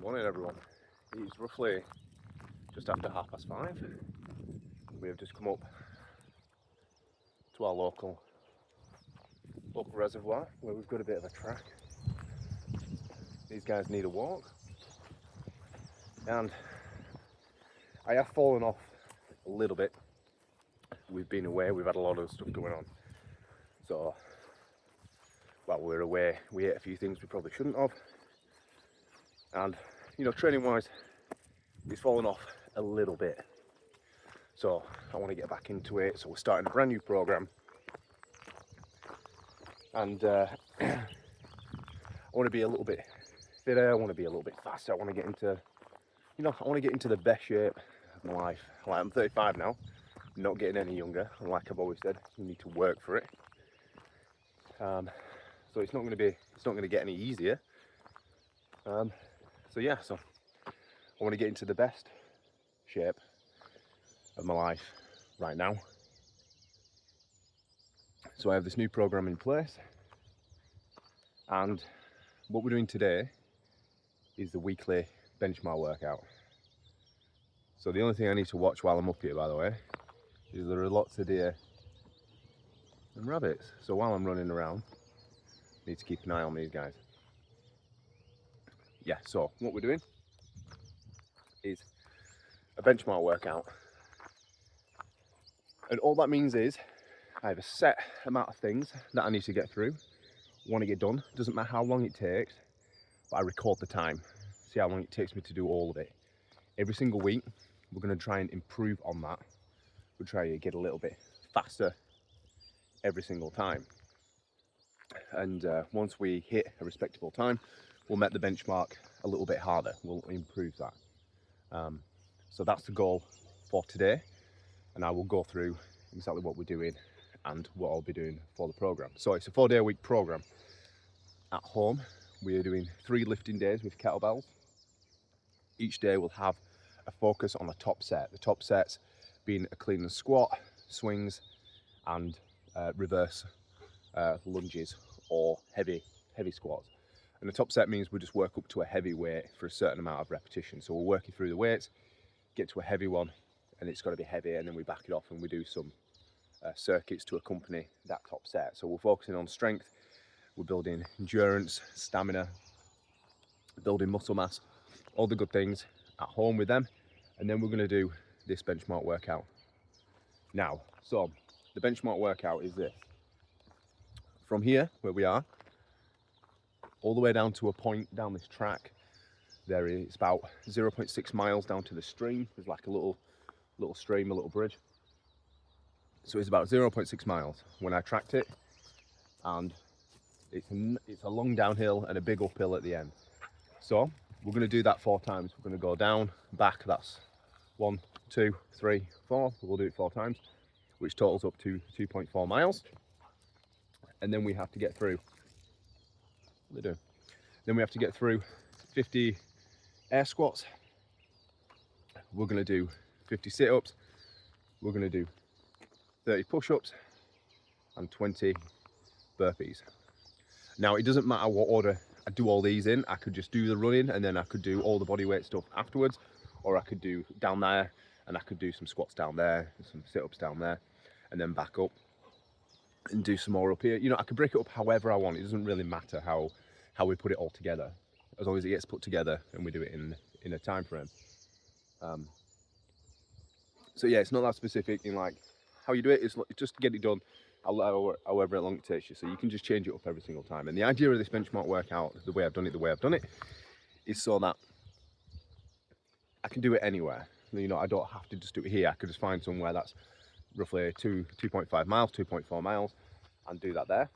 Morning everyone. It's roughly just after 5:30. We have just come up to our local reservoir where we've got a bit of a track. These guys need a walk, and I have fallen off a little bit. We've been away, we've had a lot of stuff going on. So while we were away, we ate a few things we probably shouldn't have. And training wise, it's fallen off a little bit. So I want to get back into it. So we're starting a brand new program, and I want to be a little bit fitter. I want to be a little bit faster. I want to get into, the best shape of my life. Like, I'm 35 now, not getting any younger. And like I've always said, you need to work for it. So it's not going to get any easier. So I want to get into the best shape of my life right now. So I have this new program in place, and what we're doing today is the weekly benchmark workout. So the only thing I need to watch while I'm up here, by the way, is there are lots of deer and rabbits. So while I'm running around, I need to keep an eye on these guys. Yeah, so what we're doing is a benchmark workout. And all that means is I have a set amount of things that I need to get through, want to get done. Doesn't matter how long it takes, but I record the time. See how long it takes me to do all of it. Every single week, we're going to try and improve on that. We'll try to get a little bit faster every single time. And once we hit a respectable time, we'll make the benchmark a little bit harder. We'll improve that. So that's the goal for today. And I will go through exactly what we're doing and what I'll be doing for the program. So it's a 4-day-a-week program. At home, we are doing 3 lifting days with kettlebells. Each day will have a focus on a top set. The top sets being a clean and squat, swings, and reverse lunges or heavy squats. And the top set means we just work up to a heavy weight for a certain amount of repetition. So we're working through the weights, get to a heavy one, and it's got to be heavy, and then we back it off and we do some circuits to accompany that top set. So we're focusing on strength, we're building endurance, stamina, building muscle mass, all the good things at home with them. And then we're going to do this benchmark workout now. So the benchmark workout is this. From here, where we are, all the way down to a point down this track, there is about 0.6 miles down to the stream. There's like a little stream, a little bridge. So it's about 0.6 miles when I tracked it, and it's a long downhill and a big uphill at the end. So we're going to do that 4 times. We're going to go down, back. That's 1, 2, 3, 4. We'll do it 4 times, which totals up to 2.4 miles. And then we have to get through. What are they doing? Then we have to get through 50 air squats. We're going to do 50 sit-ups. We're going to do 30 push-ups and 20 burpees. Now, it doesn't matter what order I do all these in. I could just do the running and then I could do all the bodyweight stuff afterwards, or I could do down there and I could do some squats down there and some sit-ups down there and then back up and do some more up here. I could break it up however I want. It doesn't really matter how we put it all together, as long as it gets put together and we do it in a time frame. So yeah, it's not that specific in like how you do it. It's just to get it done however long it takes you. So you can just change it up every single time. And the idea of this benchmark workout, the way I've done it, is so that I can do it anywhere. I don't have to just do it here. I could just find somewhere that's roughly 2.5 miles, 2.4 miles, and do that there.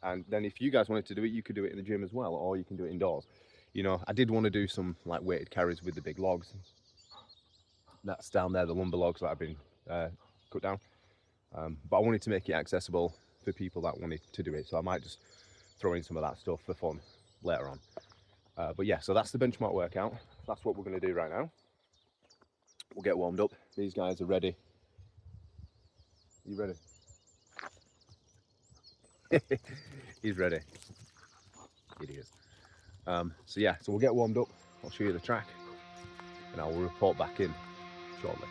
And then if you guys wanted to do it, you could do it in the gym as well, or you can do it indoors. I did want to do some like weighted carries with the big logs. That's down there, the lumber logs that have been cut down. But I wanted to make it accessible for people that wanted to do it. So I might just throw in some of that stuff for fun later on. But yeah, so that's the benchmark workout. That's what we're going to do right now. We'll get warmed up. These guys are ready. You ready? He's ready. Idiots. So we'll get warmed up I'll show you the track and I will report back in shortly.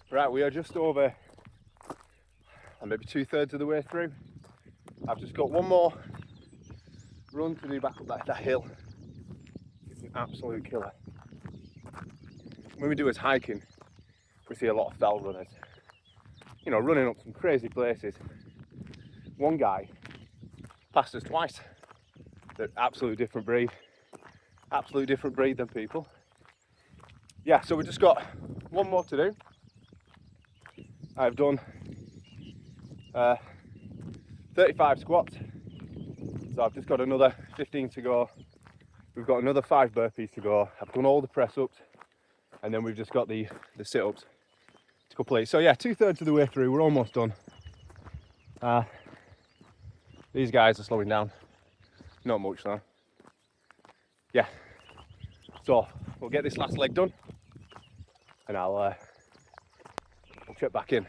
Right, we are just over maybe 2/3 of the way through. I've just got one more run to do back up that hill. It's an absolute killer. When we do as hiking, we see a lot of fell runners, you know, running up some crazy places. One guy passed us twice. They're absolutely different breed than people. Yeah, so we've just got one more to do. I've done 35 squats, so I've just got another 15 to go. We've got another 5 burpees to go. I've done all the press ups, and then we've just got the sit ups to complete. So yeah, 2/3 of the way through, we're almost done. These guys are slowing down, not much though. Yeah, so we'll get this last leg done, and I'll check back in.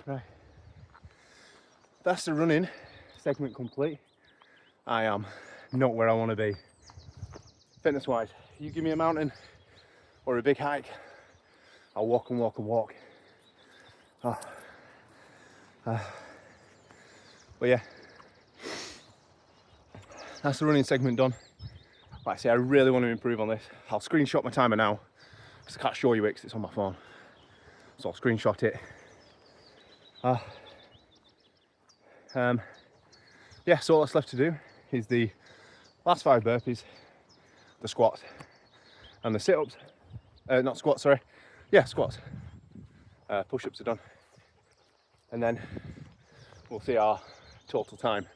Right, that's the running segment complete. I am not where I want to be fitness wise. You give me a mountain or a big hike, I'll walk and walk and walk. But yeah, that's the running segment done. Like I say, I really want to improve on this. I'll screenshot my timer now, because I can't show you it because it's on my phone. So I'll screenshot it. Yeah, so all that's left to do is the last 5 burpees, the squats, and the sit-ups. Not squats, sorry. Yeah, squats. Push-ups are done. And then we'll see our total time.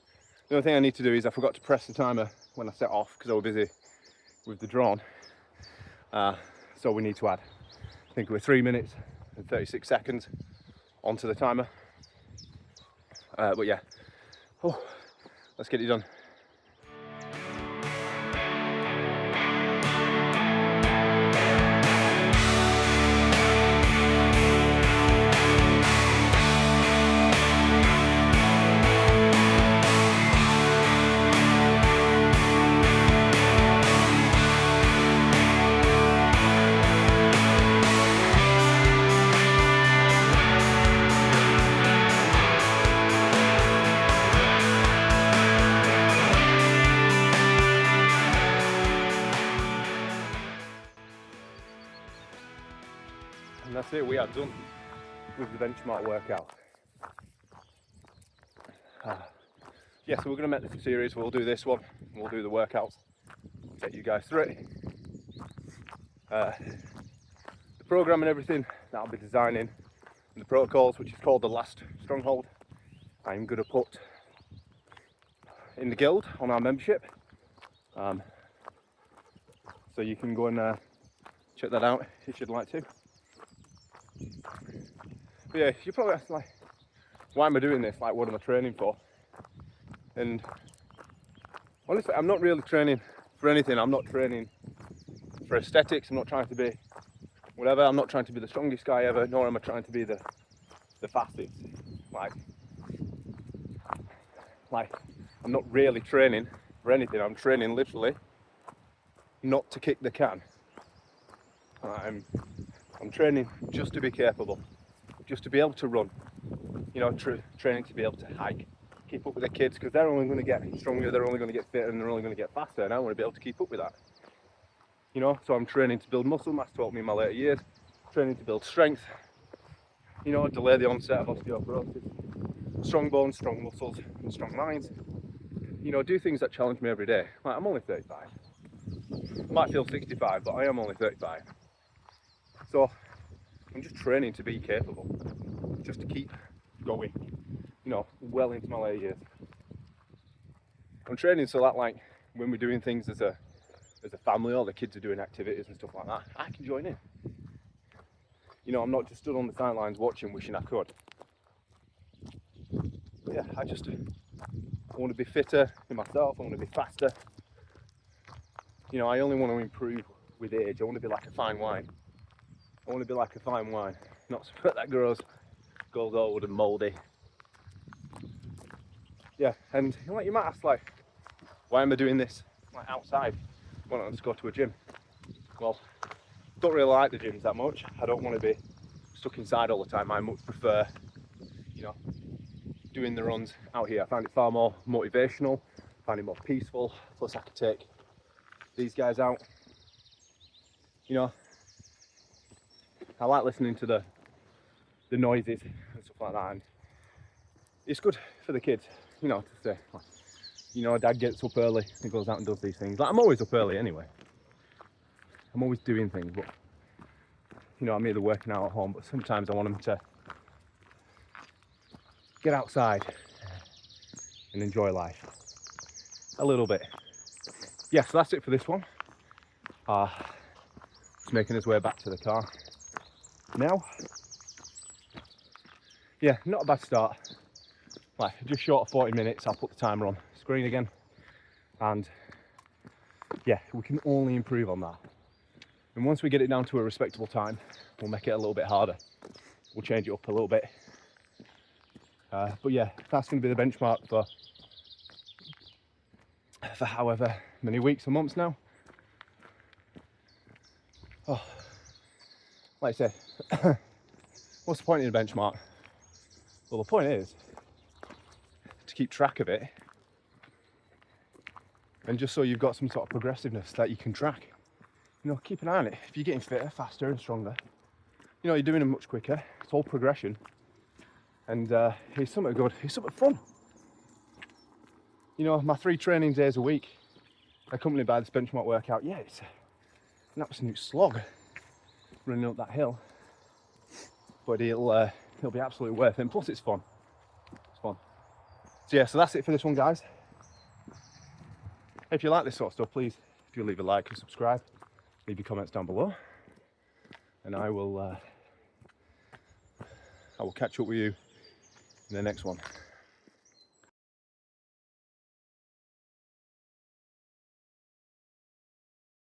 The only thing I need to do is I forgot to press the timer when I set off because I was busy with the drone. So we need to add, I think we're 3 minutes and 36 seconds onto the timer. But yeah, let's get it done. that's it, we are done with the benchmark workout. Yeah, so we're going to make this a series. We'll do this one, we'll do the workouts, take you guys through it. The program and everything that I'll be designing, and the protocols, which is called the Last Stronghold, I'm going to put in the guild on our membership. So you can go and check that out if you'd like to. But yeah, you probably ask, like, why am I doing this? Like, what am I training for? And honestly, I'm not really training for anything. I'm not training for aesthetics. I'm not trying to be whatever. I'm not trying to be the strongest guy ever, nor am I trying to be the fastest. Like I'm not really training for anything. I'm training literally not to kick the can. I'm training just to be capable, just to be able to run. You know, training to be able to hike, keep up with the kids, because they're only going to get stronger, they're only going to get fitter, and they're only going to get faster, and I want to be able to keep up with that. You know, so I'm training to build muscle mass to help me in my later years, training to build strength, you know, delay the onset of osteoporosis, strong bones, strong muscles, and strong minds. You know, do things that challenge me every day. Like, I'm only 35. I might feel 65, but I am only 35. So I'm just training to be capable, just to keep going, you know, well into my later years. I'm training so that, like, when we're doing things as a family, or the kids are doing activities and stuff like that, I can join in. You know, I'm not just stood on the sidelines watching, wishing I could. But yeah, I want to be fitter in myself. I want to be faster. You know, I only want to improve with age. I want to be like a fine wine. I want to be like a fine wine, not something that grows old and mouldy. Yeah, and you might ask, like, why am I doing this, like, outside? Why not just go to a gym? Well, don't really like the gyms that much. I don't want to be stuck inside all the time. I much prefer, you know, doing the runs out here. I find it far more motivational, I find it more peaceful, plus I could take these guys out. You know, I like listening to the noises and stuff like that, and it's good for the kids, you know, to say, you know, Dad gets up early and goes out and does these things. Like, I'm always up early anyway. I'm always doing things, but, you know, I'm either working out at home, but sometimes I want them to get outside and enjoy life a little bit. Yeah, so that's it for this one. Just making his way back to the car now. Yeah, not a bad start. Like, just short of 40 minutes. I'll put the timer on screen again, and yeah, we can only improve on that. And once we get it down to a respectable time, we'll make it a little bit harder. We'll change it up a little bit. But yeah, that's going to be the benchmark for however many weeks or months now. Oh, like I say, what's the point in a benchmark? Well, the point is to keep track of it, and just so you've got some sort of progressiveness that you can track. You know, keep an eye on it. If you're getting fitter, faster and stronger, you know, you're doing it much quicker. It's all progression. And it's something good, it's something fun. You know, my 3 training days a week, accompanied by this benchmark workout, yeah, it's an absolute slog running up that hill. But it'll be absolutely worth it, and plus it's fun. It's fun. So yeah, so that's it for this one, guys. If you like this sort of stuff, please do leave a like and subscribe. Leave your comments down below, and I will catch up with you in the next one.